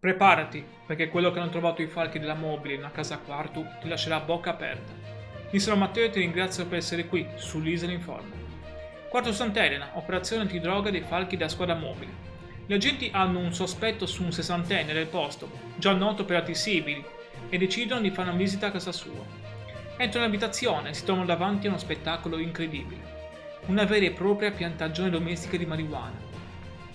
Preparati, perché quello che hanno trovato i falchi della mobile in una casa a quarto ti lascerà a bocca aperta. Io sono Matteo e ti ringrazio per essere qui, sull'Isola Informa. Quarto Sant'Elena, operazione antidroga dei falchi della squadra mobile. Gli agenti hanno un sospetto su un sessantenne del posto, già noto per atti simili, e decidono di fare una visita a casa sua. Entrano in abitazione e si trovano davanti a uno spettacolo incredibile. Una vera e propria piantagione domestica di marijuana.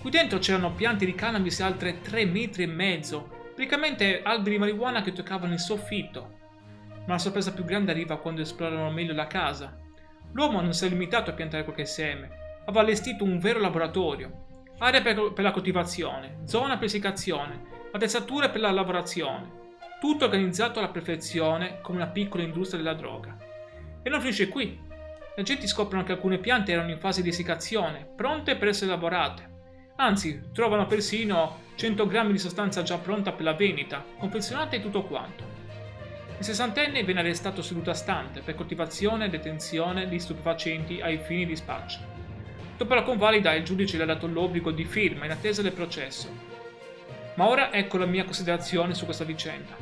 Qui dentro c'erano piante di cannabis altre 3,5 metri, praticamente alberi di marijuana che toccavano il soffitto. Ma la sorpresa più grande arriva quando esplorano meglio la casa. L'uomo non si è limitato a piantare qualche seme, aveva allestito un vero laboratorio. Area per la coltivazione, zona per essiccazione, attrezzature per la lavorazione. Tutto organizzato alla perfezione come una piccola industria della droga. E non finisce qui. Gli agenti scoprono che alcune piante erano in fase di essiccazione, pronte per essere lavorate. Anzi, trovano persino 100 grammi di sostanza già pronta per la vendita, confezionata e tutto quanto. Il sessantenne viene arrestato seduto a stante per coltivazione e detenzione di stupefacenti ai fini di spaccio. Dopo la convalida il giudice le ha dato l'obbligo di firma in attesa del processo. Ma ora ecco la mia considerazione su questa vicenda.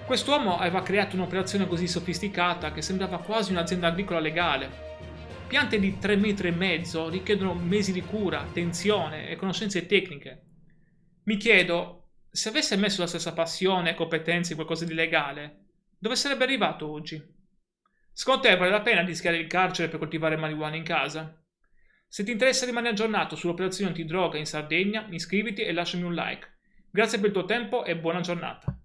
Quest'uomo aveva creato un'operazione così sofisticata che sembrava quasi un'azienda agricola legale. Piante di 3,5 metri richiedono mesi di cura, attenzione e conoscenze tecniche. Mi chiedo, se avesse messo la stessa passione e competenze in qualcosa di legale, dove sarebbe arrivato oggi? Secondo te vale la pena rischiare il carcere per coltivare marijuana in casa? Se ti interessa rimanere aggiornato sull'operazione antidroga in Sardegna, iscriviti e lasciami un like. Grazie per il tuo tempo e buona giornata.